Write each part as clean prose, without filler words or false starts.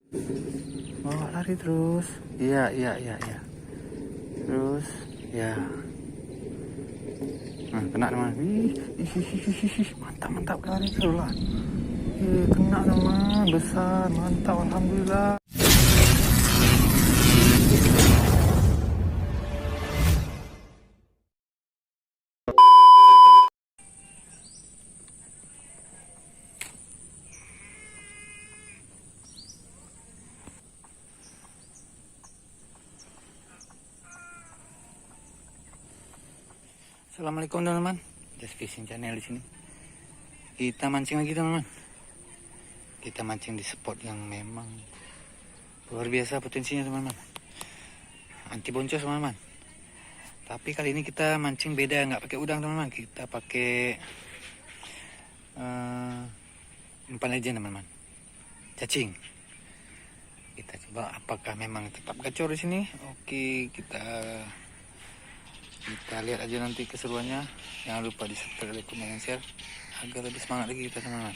Bawa lari terus. Iya, iya, iya, iya. Terus, ya. Nah, kena teman. Mantap, mantap, lari terus lah. Kena teman, besar, mantap, alhamdulillah. Assalamualaikum teman-teman, Just Fishing Channel di sini. Kita mancing lagi teman-teman. Kita mancing di spot yang memang luar biasa potensinya teman-teman. Anti boncos teman-teman. Tapi kali ini kita mancing beda, nggak pakai udang teman-teman. Kita pakai umpan legend teman-teman. Cacing. Kita coba apakah memang tetap gacor di sini. Oke, kita lihat aja nanti keseruannya. Jangan lupa di subscribe, like, komen, dan share agar lebih semangat lagi kita teman-teman.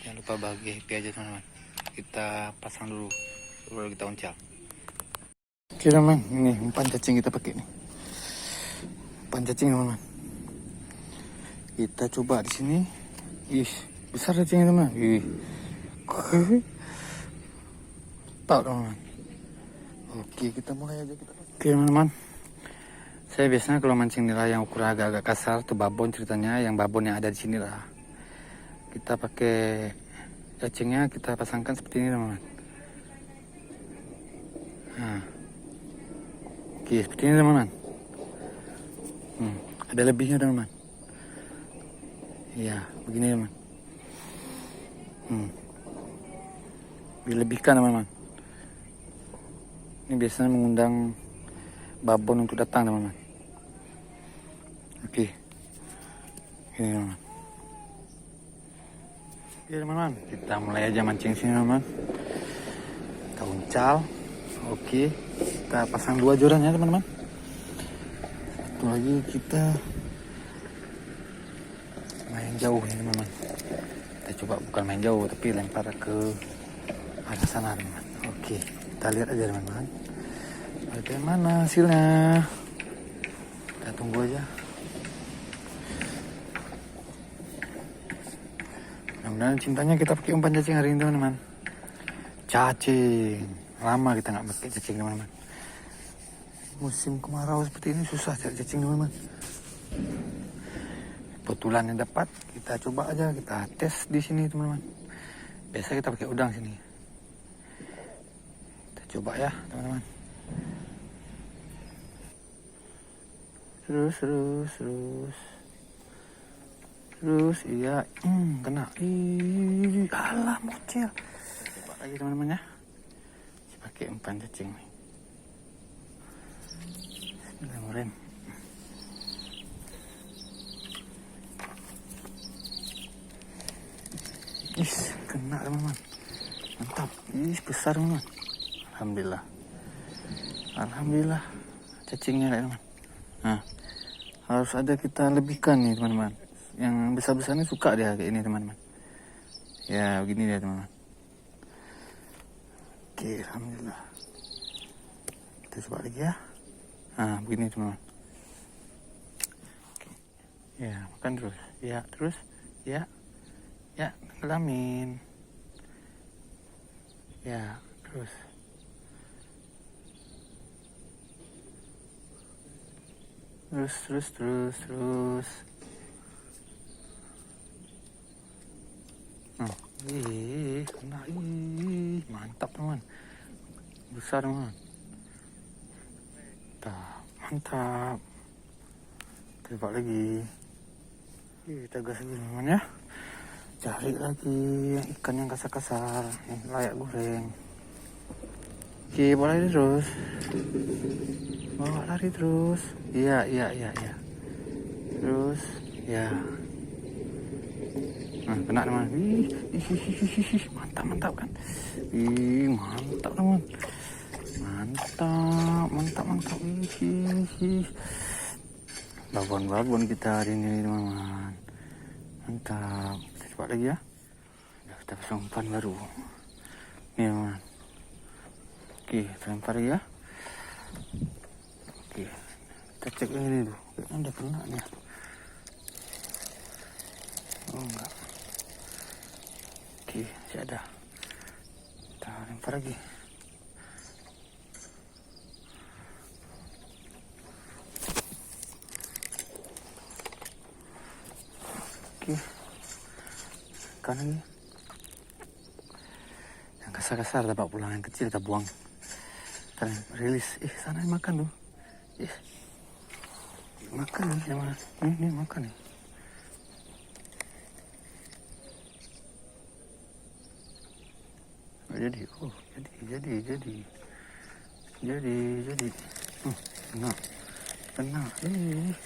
Jangan lupa bahagia, happy aja teman-teman. Kita pasang dulu baru kita uncal. Oke teman, ini umpan cacing kita pakai nih. Umpan cacing teman-teman. Kita coba di sini. Ih, besar cacingnya teman-teman. Ih. Tahu teman-teman. Oke, kita mulai aja kita. Oke teman-teman. Saya biasanya kalau mancing nila yang ukuran agak-agak kasar tuh babon ceritanya, yang babon yang ada di sini lah. Kita pakai cacingnya, kita pasangkan seperti ini teman-teman. Nah. Oke, seperti ini teman-teman. Ada lebihnya teman-teman. Iya, begini teman. Dilebihkan teman-teman. Ini biasanya mengundang babon untuk datang teman-teman. Oke, ini teman-teman. Oke teman-teman, kita mulai aja mancing sini teman-teman. Kita uncal. Oke, kita pasang 2 joran ya teman-teman. Satu lagi kita main jauh ya teman-teman. Kita coba bukan main jauh tapi lempar ke arah sana teman-teman. Oke, kita lihat aja teman-teman. Bagaimana hasilnya? Kita tunggu aja. Mudah-mudahan cintanya kita pakai umpan cacing hari ini teman-teman. Cacing. Lama kita nggak pakai cacing teman-teman. Musim kemarau seperti ini susah cari cacing teman-teman. Kebetulan yang dapat, kita coba aja, kita tes di sini teman-teman. Biasa kita pakai udang sini. Kita coba ya teman-teman. Terus, iya, kena. Alah, mocil. Coba lagi teman-teman ya. Pakai umpan cacing nih. Bismillahirrahmanirrahim. Kena teman-teman. Mantap. Besar teman-teman. Alhamdulillah. Alhamdulillah. Cacingnya teman-teman. Nah, harus ada kita lebihkan nih teman-teman. Yang besar-besarnya suka dia kayak ini teman-teman. Ya begini dia teman-teman. Oke, alhamdulillah. Kita coba lagi ya. Nah, begini teman-teman. Oke. Ya, makan terus. Ya, terus. Ya. Ya, tenggelamin. Ya, terus. Terus. Kena. Mantap teman. Besar teman. Mantap. Coba lagi. Kita gas lagi teman ya. Cari lagi yang ikan yang kasar-kasar, yang layak goreng. Oke, bawa lari terus. Bawa lari terus. Iya. Terus, ya. Nah, kena teman. Mantap kan. Mantap teman. Mantap. Babon kita hari ini teman-teman. Mantap. Kita coba lagi ya. Kita pasang umpan baru. Nih teman. Oke, lempar ya. Oke, kita cek ini dulu. Ada kena nih. Oh enggak. Oke, masih ada. Kita lempar lagi. Oke, kan lagi. Yang kasar-kasar dapat pulang, yang kecil kita buang. Kita rilis. Sana makan tuh. Makan nih sama. Nih makan nih. Jadi, jadi. Kena. Kena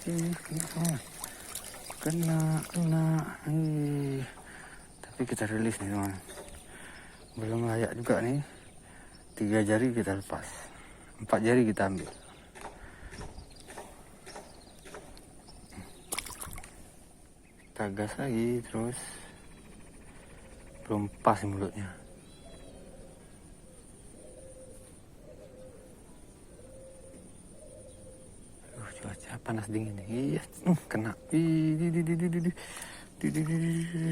semua. Kena. Tapi kita rilis nih teman. Belum layak juga nih. 3 jari kita lepas. 4 jari kita ambil. Kita gas lagi terus. Belum pas mulutnya. Cuaca panas dingin nih. Iya, kena.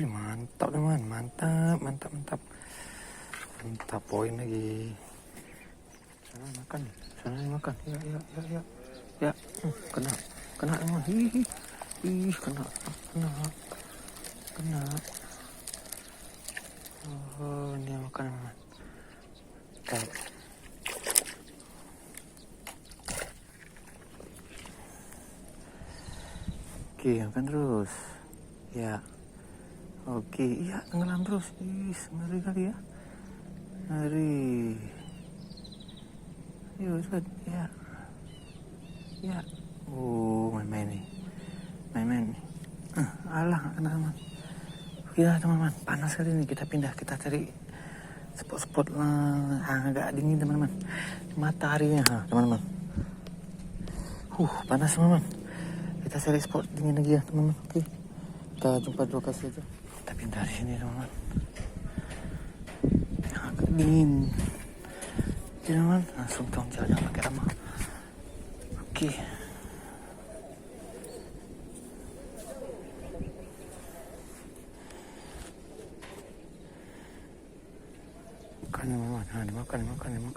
Mantap teman, mantap. Mantap poin lagi. Sana makan. Ya. Kena teman. Kena. Oh, ini makan teman. Oke, makan terus. Ya. Oke, iya tenggelam terus. Ngeri kali ya. Ngeri. Yuk, cepat. Ya. Oh, main-main nih. Alah, kena teman. Ya teman-teman, panas kali ini. Kita pindah, kita cari spot-spot agak dingin teman-teman. Mataharinya, teman-teman. Panas teman-teman. Kita cari spot dingin lagi ya teman-teman. Oke, kita jumpa di lokasi itu. Kita pindah di sini teman-teman. Agak dingin. Jadi teman-teman, langsung jalan pakai lama. Oke.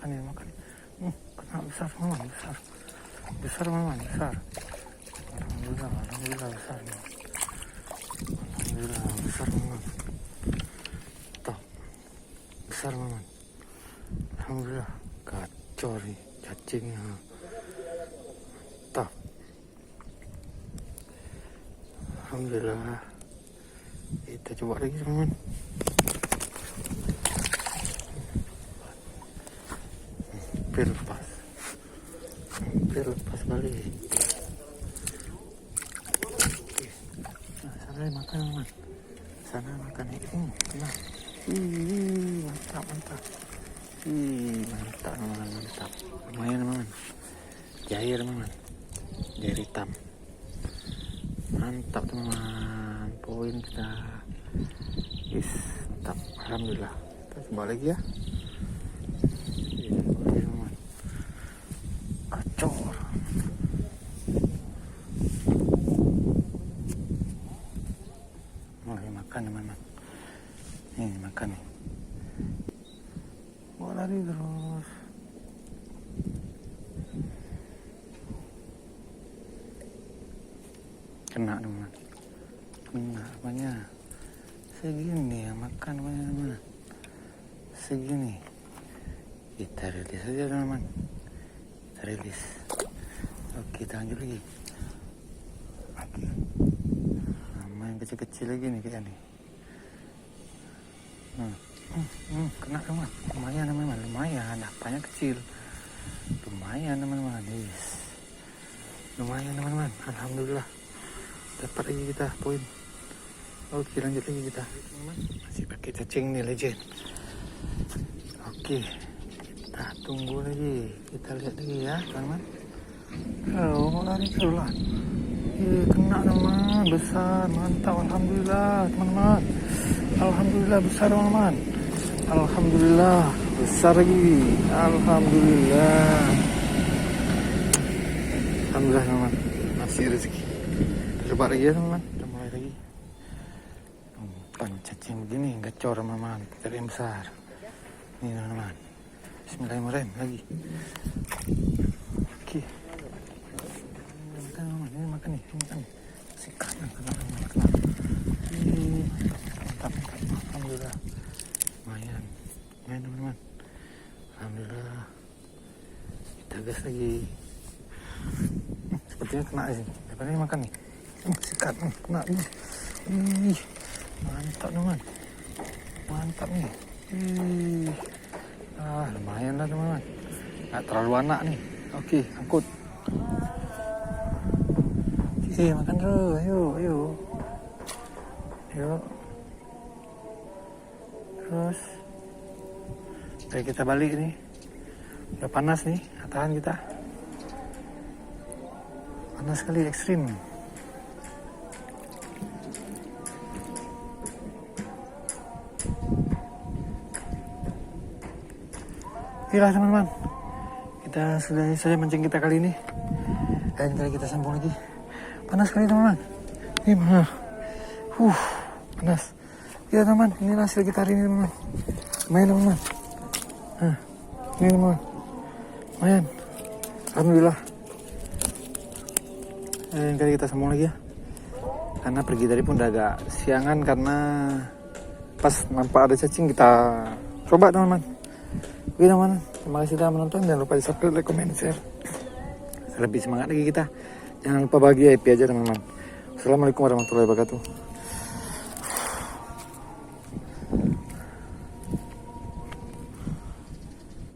Dimakan. Kena besar teman-teman, besar teman-teman, besar. Alhamdulillah besar. Besar teman-teman. Tuh, besar teman-teman. Alhamdulillah, kacau nih cacingnya. Tuh. Alhamdulillah. Kita coba lagi teman-teman. Hampir lepas balik. Sana makan teman. Sana makan nih. Kena. Mantap. Mantap teman. Lumayan teman. Jair teman. Jair hitam. Mantap teman. Poin kita. Mantap. Alhamdulillah. Kita coba lagi ya. Kacau. Mulai makan teman-teman. Nih makan nih. Mau lari terus. Kena teman. Kena apanya? Segini ya makan teman-teman. Segini. Kita rilis aja teman-teman. Rilis. Oke, kita lanjut lagi. Oke. Main kecil-kecil lagi nih kayak nih. Kena teman. Lumayan teman-teman, lumayan. Apanya kecil. Lumayan teman-teman. Lumayan teman-teman. Alhamdulillah. Dapat lagi kita poin. Oke, lanjut lagi kita. Masih pakai cacing nih legend. Oke. Kita tunggu lagi, kita lihat lagi ya teman-teman. Lari keluar. Kena teman, besar, mantap. Alhamdulillah teman-teman. Alhamdulillah besar teman-teman. Alhamdulillah. besar lagi. Alhamdulillah. Alhamdulillah teman-teman, masih rezeki. Coba lagi ya teman-teman, kita mulai lagi. Umpan cacing begini gacor teman-teman, cari yang besar. Ini teman-teman, bismillahirrahmanirrahim lagi. Oke, teman-teman, ini makan nih, sikat teman-teman. Mantap, alhamdulillah. Lumayan teman-teman, alhamdulillah. Kita gas lagi. Sepertinya kena sih. Daripada ini makan nih. Sikat nih, kena nih. Mantap teman. Mantap nih. Lumayan lah teman-teman. Nggak terlalu anak nih. Oke, angkut. Makan terus. Yuk. Terus. Oke, kita balik nih. Udah panas nih, tahan kita. Panas sekali, ekstrim. Oke teman-teman, kita sudah selesai mancing kita kali ini. Dan kali kita sambung lagi. Panas sekali teman-teman. Ini mana? Panas. Ya teman, ini hasil kita hari ini teman-teman. Lumayan teman-teman. Ini teman-teman. Lumayan. Alhamdulillah. Dan kali kita sambung lagi ya. Karena pergi tadi pun udah agak siangan karena pas nampak ada cacing kita coba teman-teman. Oke teman-teman, terima kasih telah menonton. Jangan lupa di subscribe, like, comment, share. Lebih semangat lagi kita. Jangan lupa bahagia, happy aja teman-teman. Assalamualaikum warahmatullahi wabarakatuh.